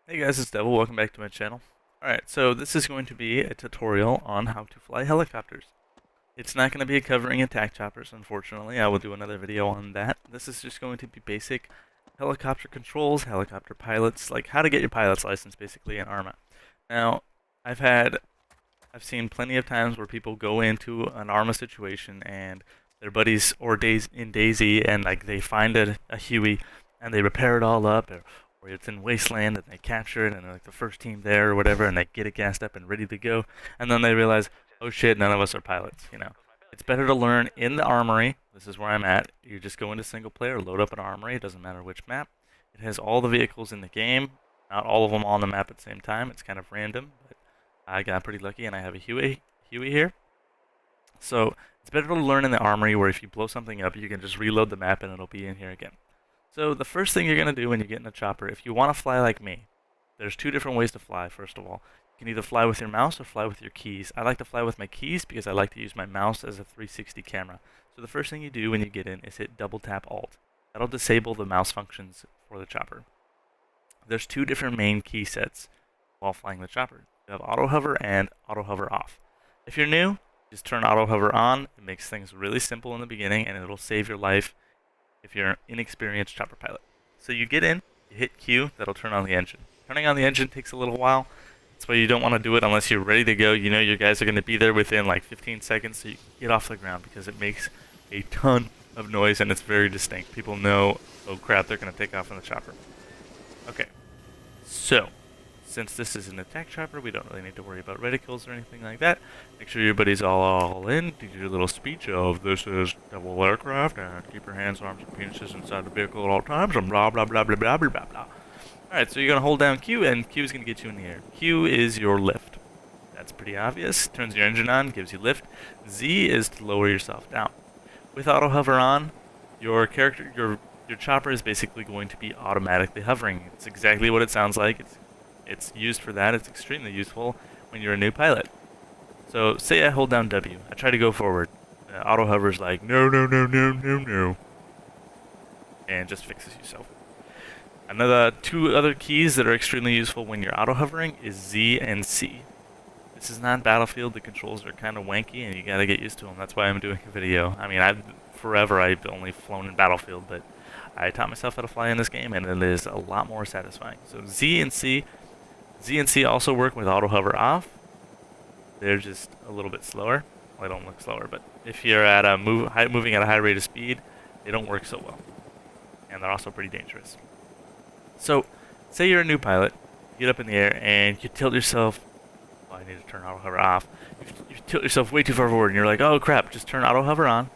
Hey guys, it's Devil. Welcome back to my channel. Alright, so this is going to be a tutorial on how to fly helicopters. It's not going to be covering attack choppers, unfortunately. I will do another video on that. This is just going to be basic helicopter controls, helicopter pilots, like how to get your pilot's license basically in Arma. Now, I've seen plenty of times where people go into an Arma situation and their buddies or days in Daisy and like they find a Huey and they repair it all up, or it's in Wasteland and they capture it and they're like the first team there or whatever and they get it gassed up and ready to go, and then they realize, oh shit, none of us are pilots. It's better to learn in the armory. This is where I'm at. You just go into single player, load up an armory, it doesn't matter which map. It has all the vehicles in the game, not all of them on the map at the same time. It's kind of random, but I got pretty lucky and I have a Huey here. So it's better to learn in the armory where if you blow something up, you can just reload the map and it'll be in here again. So the first thing you're going to do when you get in a chopper, if you want to fly like me, there's two different ways to fly, first of all. You can either fly with your mouse or fly with your keys. I like to fly with my keys because I like to use my mouse as a 360 camera. So the first thing you do when you get in is hit double tap Alt. That'll disable the mouse functions for the chopper. There's two different main key sets while flying the chopper. You have auto hover and auto hover off. If you're new, just turn auto hover on. It makes things really simple in the beginning and it'll save your life if you're an inexperienced chopper pilot. So you get in, you hit Q, that'll turn on the engine. Turning on the engine takes a little while. That's why you don't want to do it unless you're ready to go. You know your guys are going to be there within like 15 seconds, so you can get off the ground because it makes a ton of noise and it's very distinct. People know, oh crap, they're going to take off in the chopper. Okay, so since this is an attack chopper, we don't really need to worry about reticules or anything like that. Make sure your buddies all in. Do your little speech of this is Devil Aircraft and keep your hands, arms, and penises inside the vehicle at all times and blah blah blah blah blah blah blah blah. Alright, so you're going to hold down Q and Q is going to get you in the air. Q is your lift. That's pretty obvious. Turns your engine on, gives you lift. Z is to lower yourself down. With auto hover on, your chopper is basically going to be automatically hovering. It's exactly what it sounds like. It's used for that. It's extremely useful when you're a new pilot. So say I hold down W. I try to go forward. Auto hover's like, no, no, no, no, no, no. And just fixes yourself. Two other keys that are extremely useful when you're auto hovering is Z and C. This is not Battlefield. The controls are kind of wanky and you gotta get used to them. That's why I'm doing a video. I mean, I've only flown in Battlefield, but I taught myself how to fly in this game and it is a lot more satisfying. So Z and C also work with auto hover off. They're just a little bit slower. Well, they don't look slower, but if you're at a moving at a high rate of speed, they don't work so well. And they're also pretty dangerous. So, say you're a new pilot, you get up in the air and you tilt yourself. Oh, I need to turn auto hover off. You tilt yourself way too far forward and you're like, oh crap, just turn auto hover on.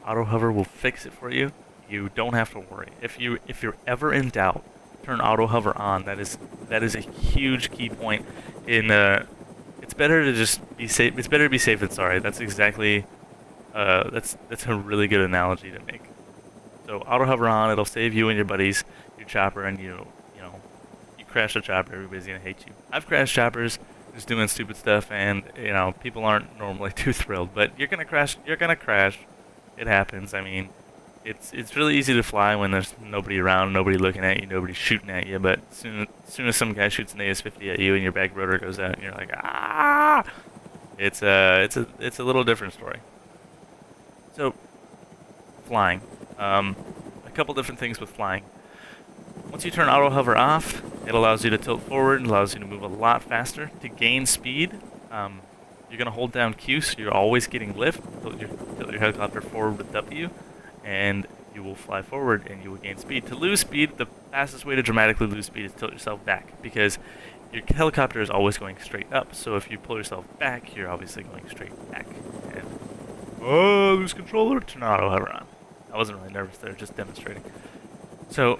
Auto hover will fix it for you. You don't have to worry. If you're ever in doubt, turn auto hover on. That is a huge key point in it's better to just be safe. It's better to be safe than sorry. That's exactly that's a really good analogy to make. So auto hover on, it'll save you and your buddies, your chopper, and you crash the chopper, everybody's gonna hate you. I've crashed choppers just doing stupid stuff, and people aren't normally too thrilled, but you're gonna crash. It happens. I mean, it's really easy to fly when there's nobody around, nobody looking at you, nobody shooting at you. But as soon as some guy shoots an AS-50 at you and your back rotor goes out, and you're like, ah! It's a little different story. So, flying. A couple different things with flying. Once you turn auto hover off, it allows you to tilt forward, allows you to move a lot faster. To gain speed, you're gonna hold down Q, so you're always getting lift. Tilt your helicopter forward with W, and you will fly forward and you will gain speed. To lose speed, the fastest way to dramatically lose speed is tilt yourself back, because your helicopter is always going straight up. So if you pull yourself back, you're obviously going straight back. And lose controller, turn auto hover on. I wasn't really nervous there, just demonstrating. So,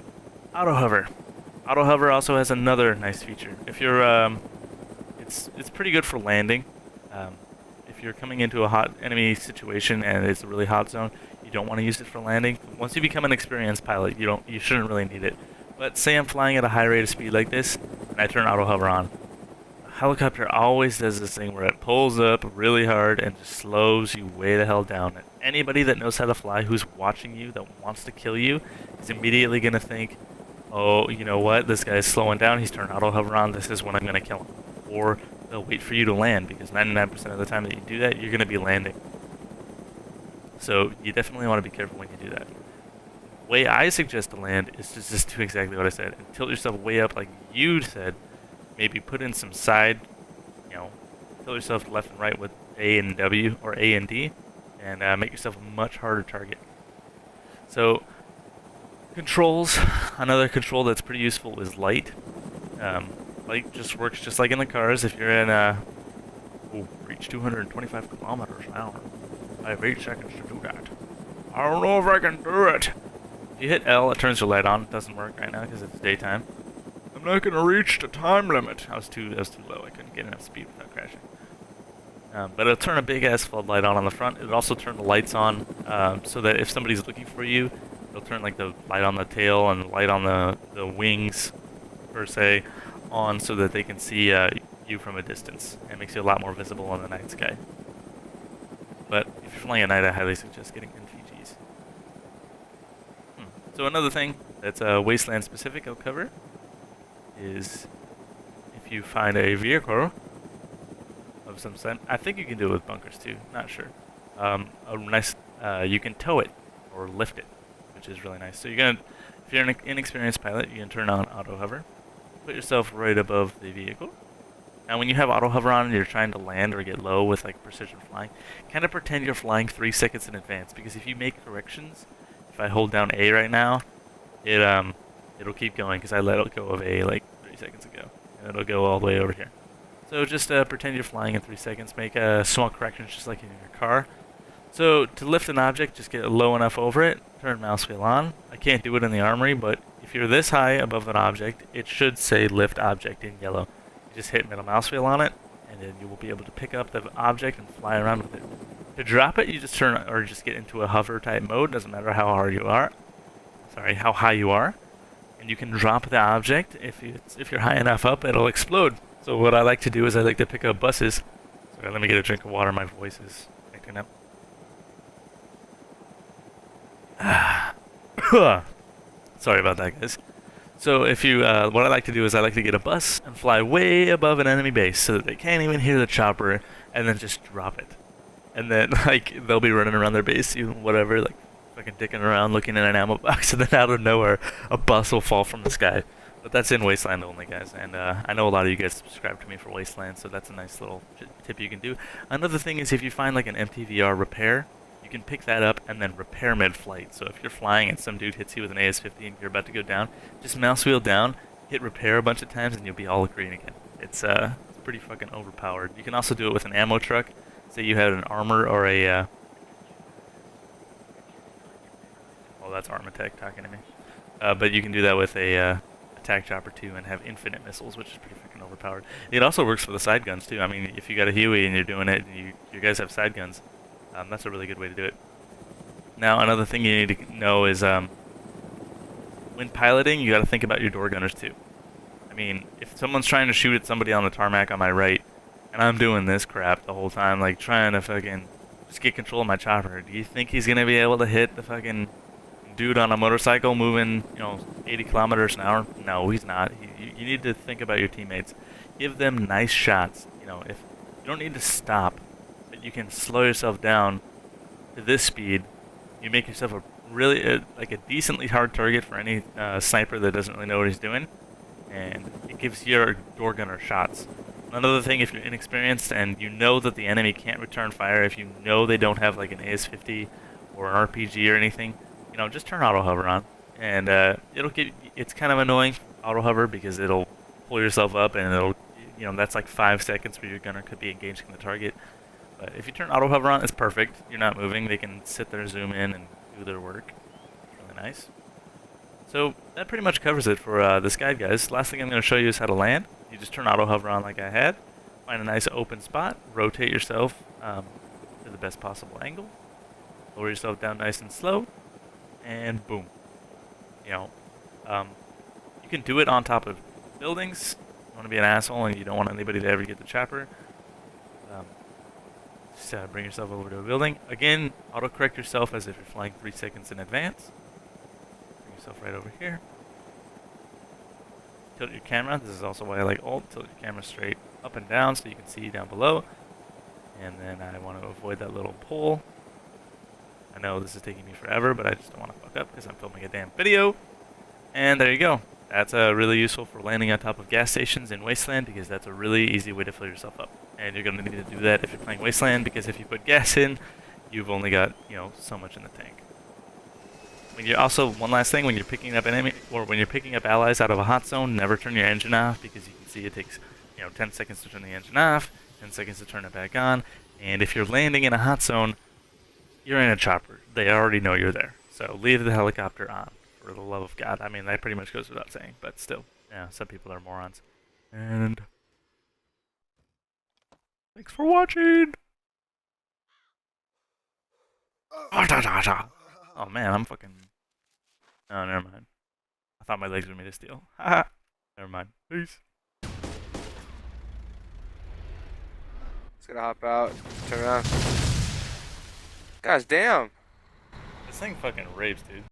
auto hover. Auto hover also has another nice feature. If you're, it's pretty good for landing. If you're coming into a hot enemy situation and it's a really hot zone, you don't want to use it for landing. Once you become an experienced pilot, you shouldn't really need it. But say I'm flying at a high rate of speed like this, and I turn auto hover on. The helicopter always does this thing where it pulls up really hard and just slows you way the hell down. And anybody that knows how to fly, who's watching you, that wants to kill you, is immediately gonna think, oh, you know what, this guy's slowing down, he's turning auto hover on, this is when I'm going to kill him. Or they'll wait for you to land, because 99% of the time that you do that, you're going to be landing. So you definitely want to be careful when you do that. The way I suggest to land is to just do exactly what I said, and tilt yourself way up like you said. Maybe put in some side, you know, tilt yourself left and right with A and W, or A and D, and make yourself a much harder target. So controls, another control that's pretty useful is light. Light just works just like in the cars. If you're in reach 225 kilometers an hour, I have 8 seconds to do that. I don't know if I can do it. If you hit L, it turns your light on. It doesn't work right now because it's daytime. I'm not gonna reach the time limit. I was too low. I couldn't get enough speed without crashing. But it'll turn a big ass floodlight on the front. It'll also turn the lights on so that if somebody's looking for you, it'll turn like the light on the tail and the light on the wings, per se, on so that they can see you from a distance. It makes you a lot more visible in the night sky. But if you're flying at night, I highly suggest getting NVGs. So another thing that's Wasteland specific I'll cover is if you find a vehicle of some sort. I think you can do it with bunkers too, not sure. You can tow it or lift it, which is really nice. So if you're an inexperienced pilot, you can turn on auto hover, put yourself right above the vehicle. Now when you have auto hover on and you're trying to land or get low with like precision flying, kind of pretend you're flying 3 seconds in advance, because if you make corrections, if I hold down A right now, it'll keep going because I let it go of A like 3 seconds ago, and it'll go all the way over here. So just pretend you're flying in 3 seconds, make small corrections just like in your car. So to lift an object, just get it low enough over it, turn mouse wheel on. I can't do it in the armory, but if you're this high above an object, it should say lift object in yellow. You just hit middle mouse wheel on it, and then you will be able to pick up the object and fly around with it. To drop it, you just turn or just get into a hover type mode. Doesn't matter how hard you are. Sorry, how high you are, and you can drop the object. If you're high enough up, it'll explode. So what I like to do is I like to pick up buses. Sorry, let me get a drink of water. My voice is acting up. Sorry about that, guys. So if you, what I like to do is I like to get a bus and fly way above an enemy base so that they can't even hear the chopper, and then just drop it. And then like they'll be running around their base, whatever, like fucking dicking around looking in an ammo box, and then out of nowhere a bus will fall from the sky. But that's in Wasteland only, guys, and I know a lot of you guys subscribe to me for Wasteland, so that's a nice little tip you can do. Another thing is if you find like an MTVR repair, you can pick that up and then repair mid-flight. So if you're flying and some dude hits you with an AS-50 and you're about to go down, just mouse wheel down, hit repair a bunch of times, and you'll be all green again. It's pretty fucking overpowered. You can also do it with an ammo truck. Say you had an armor or a... oh, that's Armatech talking to me. But you can do that with a attack chopper too and have infinite missiles, which is pretty fucking overpowered. It also works for the side guns too. I mean, if you got a Huey and you're doing it and you guys have side guns, that's a really good way to do it. Now, another thing you need to know is when piloting, you got to think about your door gunners too. I mean, if someone's trying to shoot at somebody on the tarmac on my right, and I'm doing this crap the whole time, like trying to fucking just get control of my chopper, do you think he's gonna be able to hit the fucking dude on a motorcycle moving, 80 kilometers an hour? No, he's not. You need to think about your teammates. Give them nice shots. If you don't need to stop, but you can slow yourself down to this speed, you make yourself a really like a decently hard target for any sniper that doesn't really know what he's doing, and it gives your door gunner shots. Another thing, if you're inexperienced and you know that the enemy can't return fire, if you know they don't have like an AS-50 or an RPG or anything, just turn auto hover on, and it's kind of annoying auto hover because it'll pull yourself up and it'll, that's like 5 seconds where your gunner could be engaging the target. But if you turn auto hover on, it's perfect. You're not moving. They can sit there, zoom in, and do their work. Really nice. So that pretty much covers it for this guide, guys. Last thing I'm going to show you is how to land. You just turn auto hover on like I had. Find a nice open spot. Rotate yourself to the best possible angle. Lower yourself down nice and slow. And boom. You can do it on top of buildings. You want to be an asshole and you don't want anybody to ever get the chopper. Just bring yourself over to a building. Again, autocorrect yourself as if you're flying 3 seconds in advance. Bring yourself right over here. tilt your camera. This is also why I like alt. Tilt your camera straight up and down so you can see down below. And then I want to avoid that little pole. I know this is taking me forever, but I just don't want to fuck up because I'm filming a damn video. And there you go. That's really useful for landing on top of gas stations in Wasteland because that's a really easy way to fill yourself up. And you're going to need to do that if you're playing Wasteland because if you put gas in, you've only got, so much in the tank. When you're also, one last thing, when you're picking up enemy, or when you're picking up allies out of a hot zone, never turn your engine off because you can see it takes, 10 seconds to turn the engine off, 10 seconds to turn it back on. And if you're landing in a hot zone, you're in a chopper. They already know you're there. So leave the helicopter on, for the love of God. I mean, that pretty much goes without saying, but still. Yeah, some people are morons. And thanks for watching! Oh man, I'm fucking... Oh, never mind. I thought my legs were made of steel. Haha. Never mind. Peace. Just gonna hop out, turn around. Gosh damn. This thing fucking rapes, dude.